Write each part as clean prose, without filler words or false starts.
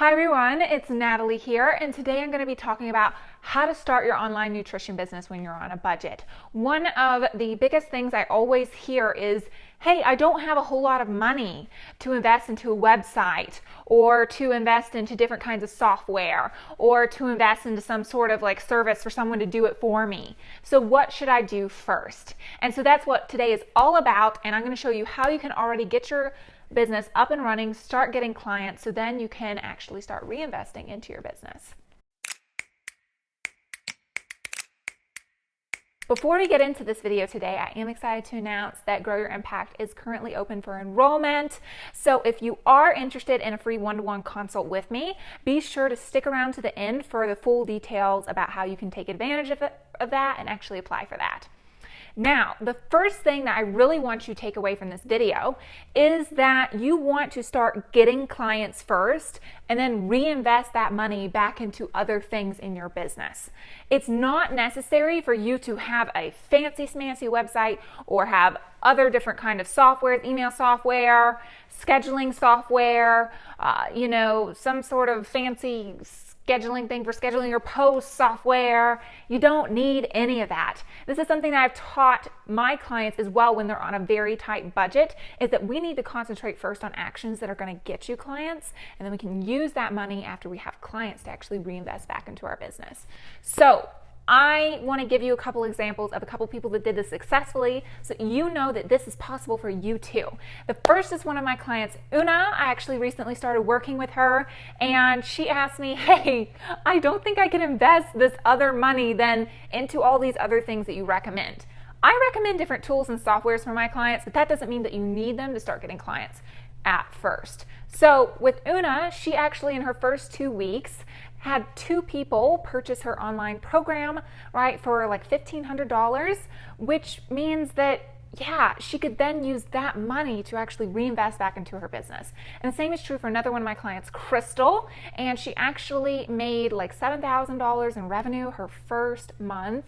Hi everyone, it's Natalie here, and today I'm going to be talking about how to start your online nutrition business when you're on a budget. One of the biggest things I always hear is, hey, I don't have a whole lot of money to invest into a website or to invest into different kinds of software or to invest into some sort of like service for someone to do it for me. So what should I do first? And so that's what today is all about, and I'm going to show you how you can already get your business up and running, start getting clients, so then you can actually start reinvesting into your business. Before we get into this video today, I am excited to announce that Grow Your Impact is currently open for enrollment. So if you are interested in a free one-to-one consult with me, be sure to stick around to the end for the full details about how you can take advantage of that and actually apply for that. Now, the first thing that I really want you to take away from this video is that you want to start getting clients first and then reinvest that money back into other things in your business. It's not necessary for you to have a fancy smancy website or have other different kind of software, email software, scheduling software, some sort of fancy scheduling thing for scheduling your posts software. You don't need any of that. This is something that I've taught my clients as well when they're on a very tight budget, is that we need to concentrate first on actions that are going to get you clients, and then we can use that money after we have clients to actually reinvest back into our business. So I want to give you a couple examples of a couple people that did this successfully so you know that this is possible for you too. The first is one of my clients, Una. I actually recently started working with her, and she asked me, hey, I don't think I can invest this other money then into all these other things that you recommend. I recommend different tools and softwares for my clients, but that doesn't mean that you need them to start getting clients at first. So with Una, she actually in her first 2 weeks had 2 people purchase her online program, right, for like $1,500, which means that, yeah, she could then use that money to actually reinvest back into her business. And the same is true for another one of my clients, Crystal, and she actually made like $7,000 in revenue her first month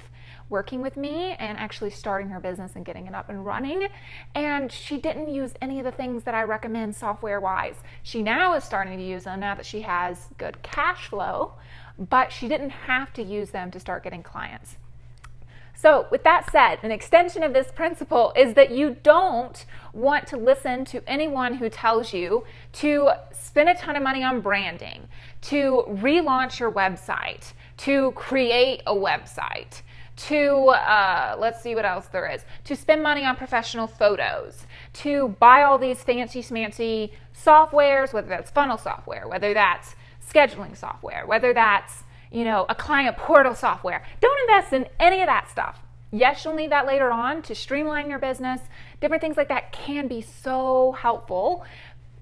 working with me and actually starting her business and getting it up and running. And she didn't use any of the things that I recommend software-wise. She now is starting to use them now that she has good cash flow, but she didn't have to use them to start getting clients. So with that said, an extension of this principle is that you don't want to listen to anyone who tells you to spend a ton of money on branding, to relaunch your website, to create a website, to, let's see what else there is, to spend money on professional photos, to buy all these fancy schmancy softwares, whether that's funnel software, whether that's scheduling software, whether that's a client portal software. Don't invest in any of that stuff. Yes, you'll need that later on to streamline your business. Different things like that can be so helpful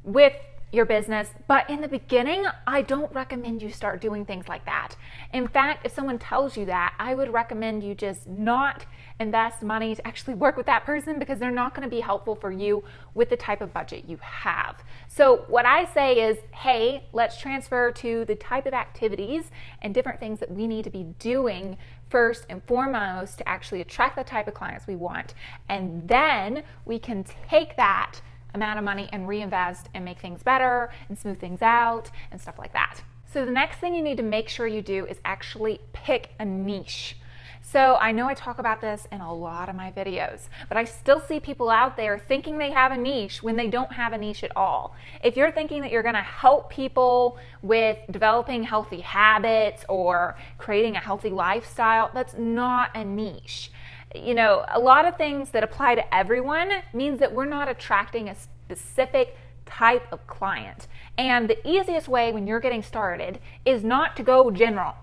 with your business, but in the beginning, I don't recommend you start doing things like that. In fact, if someone tells you that, I would recommend you just not invest money to actually work with that person, because they're not going to be helpful for you with the type of budget you have. So what I say is, hey, let's transfer to the type of activities and different things that we need to be doing first and foremost to actually attract the type of clients we want. And then we can take that amount of money and reinvest and make things better and smooth things out and stuff like that. So the next thing you need to make sure you do is actually pick a niche. So I know I talk about this in a lot of my videos, but I still see people out there thinking they have a niche when they don't have a niche at all. If you're thinking that you're going to help people with developing healthy habits or creating a healthy lifestyle, that's not a niche. A lot of things that apply to everyone means that we're not attracting a specific type of client. And the easiest way when you're getting started is not to go general.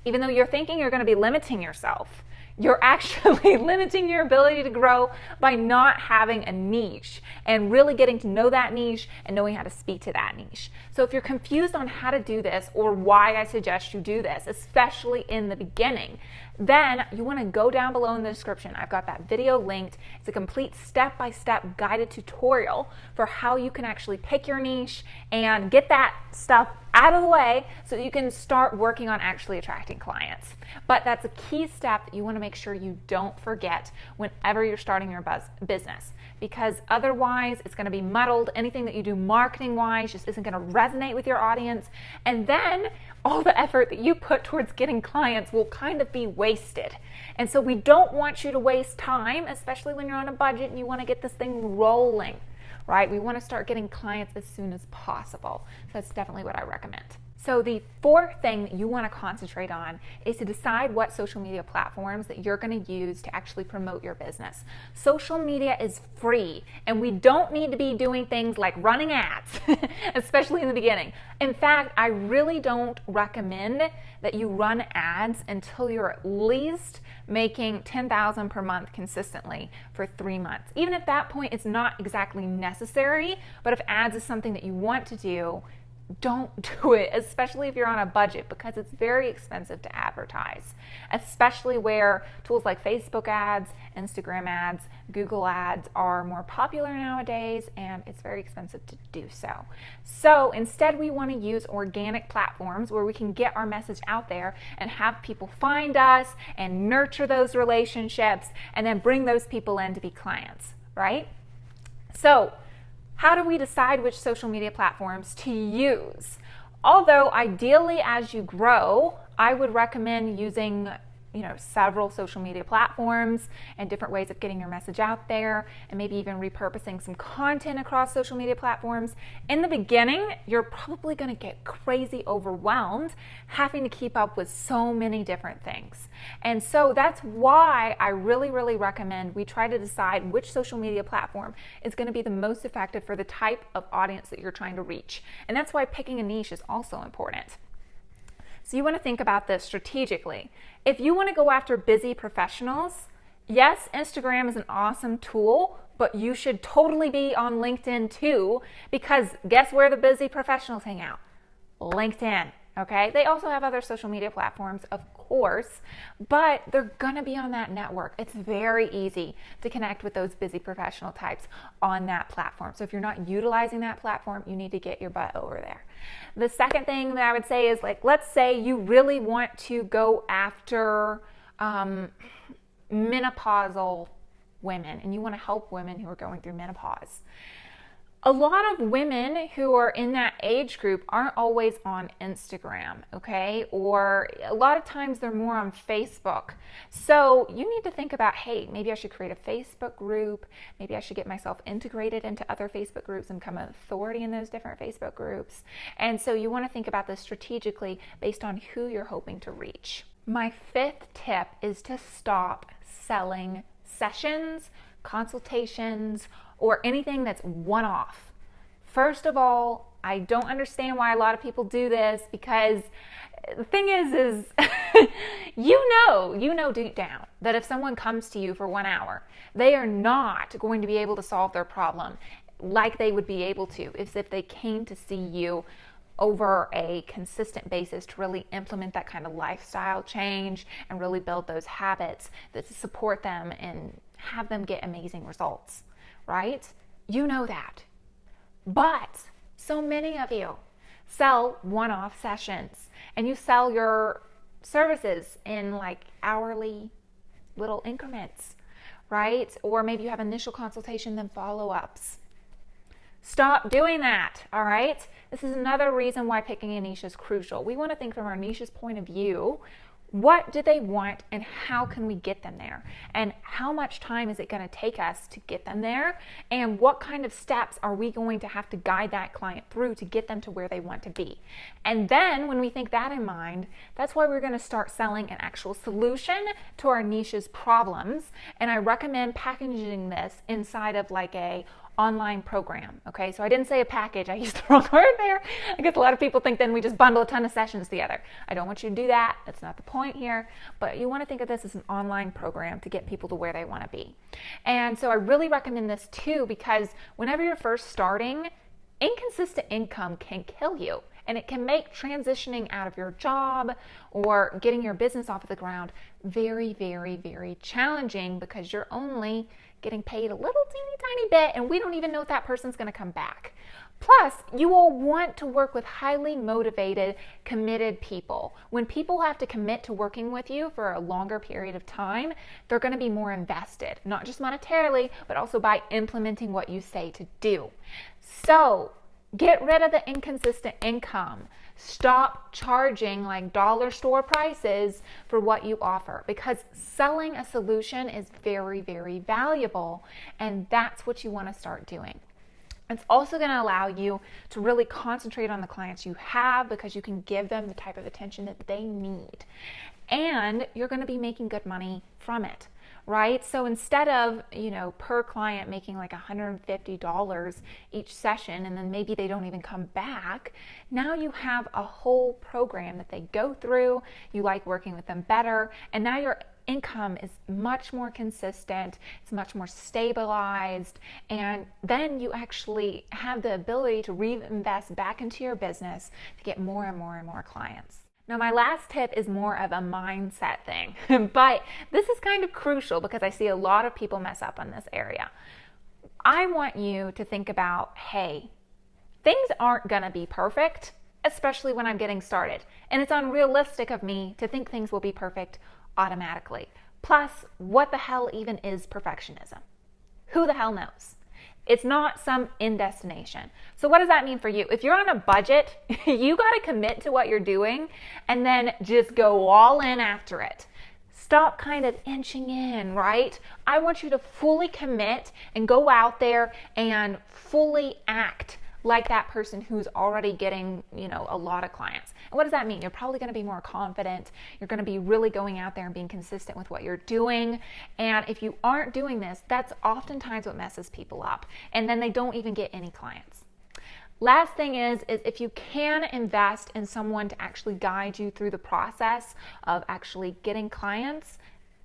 Even though you're thinking you're going to be limiting yourself, you're actually limiting your ability to grow by not having a niche and really getting to know that niche and knowing how to speak to that niche. So if you're confused on how to do this or why I suggest you do this, especially in the beginning, then you want to go down below in the description. I've got that video linked. It's a complete step-by-step guided tutorial for how you can actually pick your niche and get that stuff out of the way so that you can start working on actually attracting clients. But that's a key step that you want to make sure you don't forget whenever you're starting your business, because otherwise it's going to be muddled. Anything that you do marketing wise just isn't going to resonate with your audience, and then all the effort that you put towards getting clients will kind of be wasted. And so we don't want you to waste time, especially when you're on a budget and you want to get this thing rolling, right? We want to start getting clients as soon as possible. So that's definitely what I recommend. So the fourth thing that you want to concentrate on is to decide what social media platforms that you're going to use to actually promote your business. Social media is free, and we don't need to be doing things like running ads, especially in the beginning. In fact, I really don't recommend that you run ads until you're at least making $10,000 per month consistently for 3 months. Even at that point, it's not exactly necessary, but if ads is something that you want to do, don't do it, especially if you're on a budget, because it's very expensive to advertise, especially where tools like Facebook ads, Instagram ads, Google ads are more popular nowadays, and it's very expensive to do so. So instead, we want to use organic platforms where we can get our message out there and have people find us and nurture those relationships and then bring those people in to be clients, right? So how do we decide which social media platforms to use? Although ideally, as you grow, I would recommend using several social media platforms and different ways of getting your message out there, and maybe even repurposing some content across social media platforms. In the beginning, you're probably going to get crazy overwhelmed having to keep up with so many different things. And so that's why I really, really recommend we try to decide which social media platform is going to be the most effective for the type of audience that you're trying to reach. And that's why picking a niche is also important. So you want to think about this strategically. If you want to go after busy professionals, yes, Instagram is an awesome tool, but you should totally be on LinkedIn too, because guess where the busy professionals hang out? LinkedIn, okay? They also have other social media platforms, of course, but they're going to be on that network. It's very easy to connect with those busy professional types on that platform. So if you're not utilizing that platform, you need to get your butt over there. The second thing that I would say is, let's say you really want to go after menopausal women and you want to help women who are going through menopause. A lot of women who are in that age group aren't always on Instagram, okay? Or a lot of times they're more on Facebook. So you need to think about, hey, maybe I should create a Facebook group. Maybe I should get myself integrated into other Facebook groups and become an authority in those different Facebook groups. And so you want to think about this strategically based on who you're hoping to reach. My fifth tip is to stop selling sessions, consultations, or anything that's one-off. First of all, I don't understand why a lot of people do this, because the thing is you know deep down that if someone comes to you for 1 hour, they are not going to be able to solve their problem like they would be able to if they came to see you over a consistent basis to really implement that kind of lifestyle change and really build those habits that support them and have them get amazing results, right? You know that. But so many of you sell one-off sessions, and you sell your services in hourly little increments, right? Or maybe you have initial consultation, then follow-ups. Stop doing that, all right? This is another reason why picking a niche is crucial. We want to think from our niche's point of view. What do they want and how can we get them there? And how much time is it going to take us to get them there? And what kind of steps are we going to have to guide that client through to get them to where they want to be? And then when we think that in mind, that's why we're going to start selling an actual solution to our niche's problems. And I recommend packaging this inside of a online program, okay? So I didn't say a package. I used the wrong word there. I guess a lot of people think then we just bundle a ton of sessions together. I don't want you to do that. That's not the point here. But you want to think of this as an online program to get people to where they want to be. And so I really recommend this too, because whenever you're first starting, inconsistent income can kill you. And it can make transitioning out of your job or getting your business off of the ground very, very, very challenging, because you're only getting paid a little teeny tiny bit and we don't even know if that person's going to come back. Plus, you will want to work with highly motivated, committed people. When people have to commit to working with you for a longer period of time, they're going to be more invested, not just monetarily, but also by implementing what you say to do. So, get rid of the inconsistent income. Stop charging like dollar store prices for what you offer, because selling a solution is very, very valuable, and that's what you want to start doing. It's also going to allow you to really concentrate on the clients you have, because you can give them the type of attention that they need. And you're going to be making good money from it, right? So instead of, per client making like $150 each session, and then maybe they don't even come back, now you have a whole program that they go through. You like working with them better, and now your income is much more consistent, it's much more stabilized, and then you actually have the ability to reinvest back into your business to get more and more and more clients. Now, my last tip is more of a mindset thing, but this is kind of crucial because I see a lot of people mess up on this area. I want you to think about, hey, things aren't going to be perfect, especially when I'm getting started, and it's unrealistic of me to think things will be perfect automatically. Plus, what the hell even is perfectionism? Who the hell knows? It's not some end destination. So what does that mean for you? If you're on a budget, you got to commit to what you're doing and then just go all in after it. Stop kind of inching in, right? I want you to fully commit and go out there and fully act like that person who's already getting, a lot of clients. And what does that mean? You're probably going to be more confident. You're going to be really going out there and being consistent with what you're doing. And if you aren't doing this, that's oftentimes what messes people up. And then they don't even get any clients. Last thing is if you can invest in someone to actually guide you through the process of actually getting clients,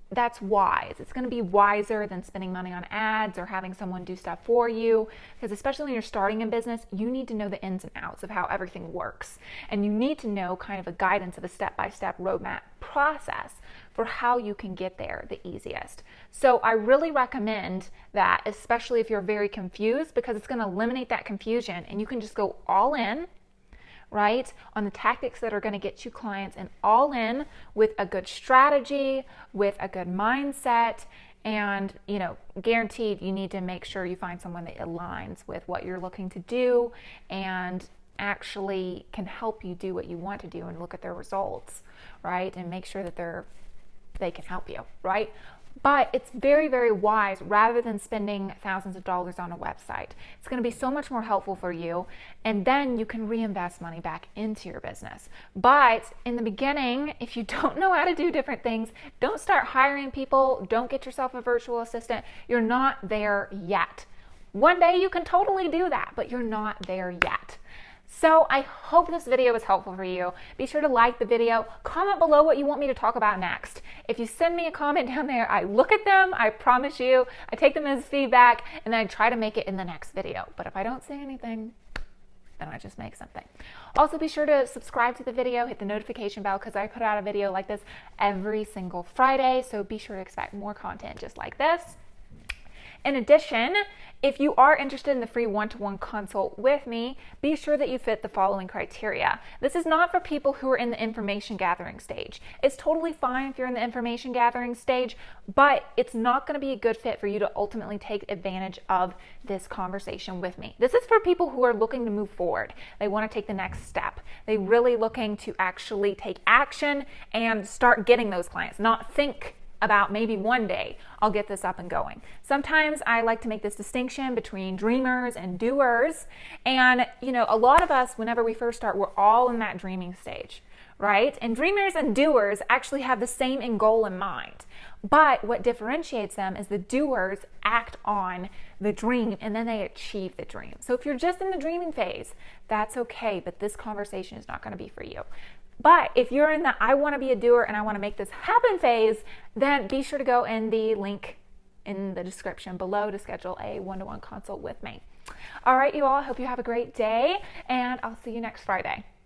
that's wise. It's going to be wiser than spending money on ads or having someone do stuff for you, because especially when you're starting a business, you need to know the ins and outs of how everything works, and you need to know kind of a guidance of a step-by-step roadmap process for how you can get there the easiest. So I really recommend that, especially if you're very confused, because it's going to eliminate that confusion and you can just go all in, right, on the tactics that are going to get you clients, and all in with a good strategy, with a good mindset, and guaranteed you need to make sure you find someone that aligns with what you're looking to do and actually can help you do what you want to do and look at their results, right, and make sure that they can help you, right? But it's very, very wise, rather than spending thousands of dollars on a website. It's going to be so much more helpful for you, and then you can reinvest money back into your business. But in the beginning, if you don't know how to do different things, don't start hiring people. Don't get yourself a virtual assistant. You're not there yet. One day you can totally do that, but you're not there yet. So I hope this video was helpful for you. Be sure to like the video. Comment below what you want me to talk about next. If you send me a comment down there, I look at them, I promise you. I take them as feedback, and then I try to make it in the next video. But if I don't say anything, then I just make something. Also, be sure to subscribe to the video, hit the notification bell, because I put out a video like this every single Friday. So be sure to expect more content just like this. In addition, if you are interested in the free one-to-one consult with me, be sure that you fit the following criteria. This is not for people who are in the information gathering stage. It's totally fine if you're in the information gathering stage, but it's not going to be a good fit for you to ultimately take advantage of this conversation with me. This is for people who are looking to move forward. They want to take the next step. They're really looking to actually take action and start getting those clients, not think about maybe one day I'll get this up and going. Sometimes I like to make this distinction between dreamers and doers. And, a lot of us, whenever we first start, we're all in that dreaming stage, right? And dreamers and doers actually have the same end goal in mind. But what differentiates them is the doers act on the dream and then they achieve the dream. So if you're just in the dreaming phase, that's okay, but this conversation is not going to be for you. But if you're in the I want to be a doer and I want to make this happen phase, then be sure to go in the link in the description below to schedule a one-to-one consult with me. All right, you all, I hope you have a great day, and I'll see you next Friday.